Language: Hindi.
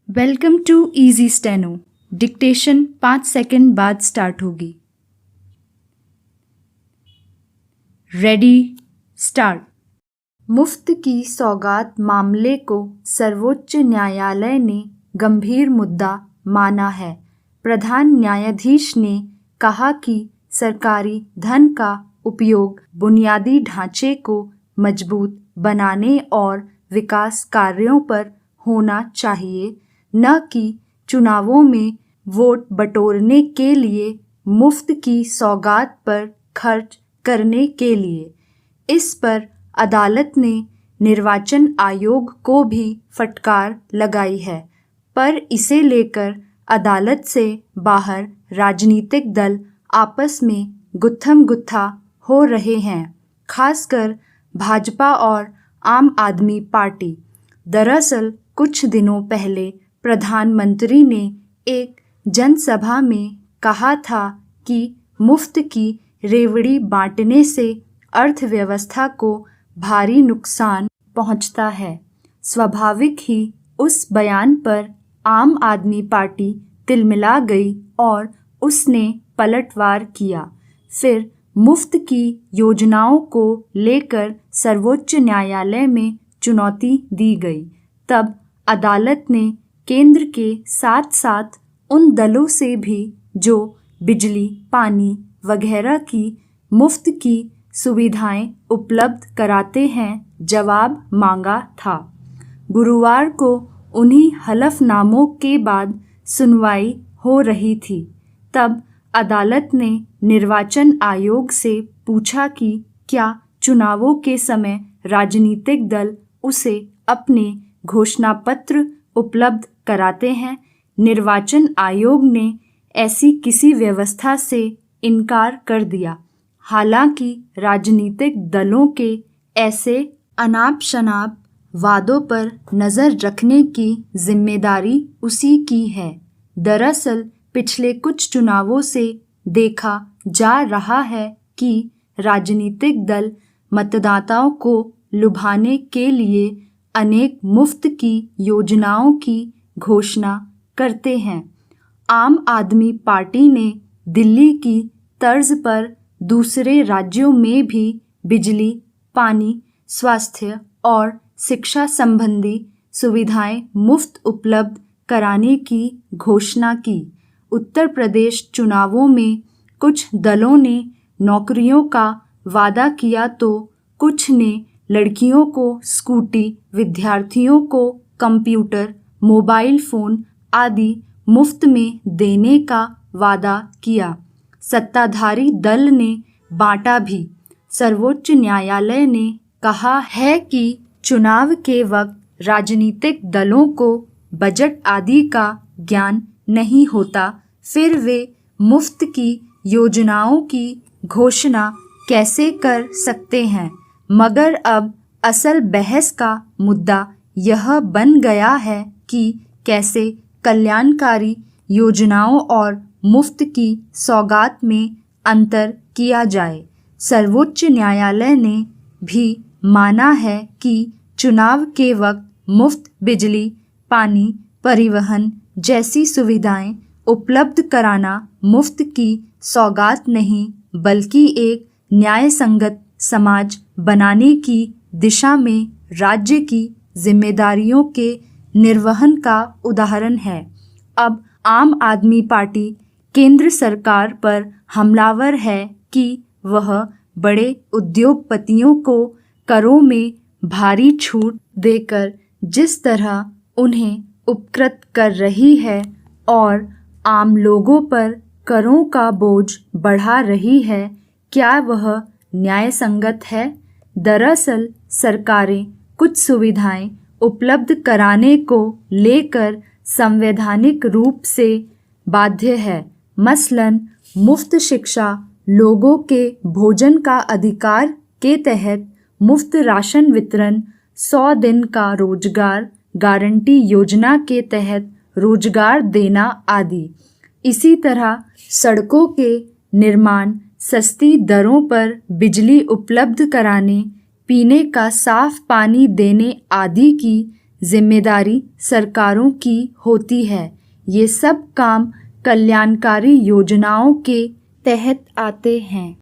Welcome to easy steno. Dictation 5 second बाद स्टार्ट होगी। Ready, start. मुफ्त की सौगात मामले को सर्वोच्च न्यायालय ने गंभीर मुद्दा माना है। प्रधान न्यायाधीश ने कहा कि सरकारी धन का उपयोग बुनियादी ढांचे को मजबूत बनाने और विकास कार्यों पर होना चाहिए, न कि चुनावों में वोट बटोरने के लिए मुफ्त की सौगात पर खर्च करने के लिए। इस पर अदालत ने निर्वाचन आयोग को भी फटकार लगाई है, पर इसे लेकर अदालत से बाहर राजनीतिक दल आपस में गुत्थम गुत्था हो रहे हैं, खासकर भाजपा और आम आदमी पार्टी। दरअसल कुछ दिनों पहले प्रधानमंत्री ने एक जनसभा में कहा था कि मुफ्त की रेवड़ी बांटने से अर्थव्यवस्था को भारी नुकसान पहुंचता है। स्वाभाविक ही उस बयान पर आम आदमी पार्टी तिलमिला गई और उसने पलटवार किया। फिर मुफ्त की योजनाओं को लेकर सर्वोच्च न्यायालय में चुनौती दी गई। तब अदालत ने केंद्र के साथ साथ उन दलों से भी जो बिजली, पानी वगैरह की मुफ्त की सुविधाएं उपलब्ध कराते हैं, जवाब मांगा था। गुरुवार को उन्हीं हलफनामों के बाद सुनवाई हो रही थी। तब अदालत ने निर्वाचन आयोग से पूछा कि क्या चुनावों के समय राजनीतिक दल उसे अपने घोषणापत्र उपलब्ध कराते हैं। निर्वाचन आयोग ने ऐसी किसी व्यवस्था से इनकार कर दिया। हालांकि राजनीतिक दलों के ऐसे अनाप शनाप वादों पर नज़र रखने की जिम्मेदारी उसी की है। दरअसल पिछले कुछ चुनावों से देखा जा रहा है कि राजनीतिक दल मतदाताओं को लुभाने के लिए अनेक मुफ्त की योजनाओं की घोषणा करते हैं। आम आदमी पार्टी ने दिल्ली की तर्ज पर दूसरे राज्यों में भी बिजली, पानी, स्वास्थ्य और शिक्षा संबंधी सुविधाएं मुफ्त उपलब्ध कराने की घोषणा की। उत्तर प्रदेश चुनावों में कुछ दलों ने नौकरियों का वादा किया तो कुछ ने लड़कियों को स्कूटी, विद्यार्थियों को कंप्यूटर, मोबाइल फ़ोन आदि मुफ्त में देने का वादा किया। सत्ताधारी दल ने बांटा भी। सर्वोच्च न्यायालय ने कहा है कि चुनाव के वक्त राजनीतिक दलों को बजट आदि का ज्ञान नहीं होता, फिर वे मुफ्त की योजनाओं की घोषणा कैसे कर सकते हैं। मगर अब असल बहस का मुद्दा यह बन गया है कि कैसे कल्याणकारी योजनाओं और मुफ्त की सौगात में अंतर किया जाए। सर्वोच्च न्यायालय ने भी माना है कि चुनाव के वक्त मुफ्त बिजली, पानी, परिवहन जैसी सुविधाएं उपलब्ध कराना मुफ्त की सौगात नहीं, बल्कि एक न्यायसंगत समाज बनाने की दिशा में राज्य की जिम्मेदारियों के निर्वहन का उदाहरण है। अब आम आदमी पार्टी केंद्र सरकार पर हमलावर है कि वह बड़े उद्योगपतियों को करों में भारी छूट देकर जिस तरह उन्हें उपकृत कर रही है और आम लोगों पर करों का बोझ बढ़ा रही है, क्या वह न्यायसंगत है? दरअसल सरकारें कुछ सुविधाएं उपलब्ध कराने को लेकर संवैधानिक रूप से बाध्य है। मसलन मुफ्त शिक्षा, लोगों के भोजन का अधिकार के तहत मुफ्त राशन वितरण, 100 दिन का रोजगार गारंटी योजना के तहत रोजगार देना आदि। इसी तरह सड़कों के निर्माण, सस्ती दरों पर बिजली उपलब्ध कराने, पीने का साफ पानी देने आदि की जिम्मेदारी सरकारों की होती है। ये सब काम कल्याणकारी योजनाओं के तहत आते हैं।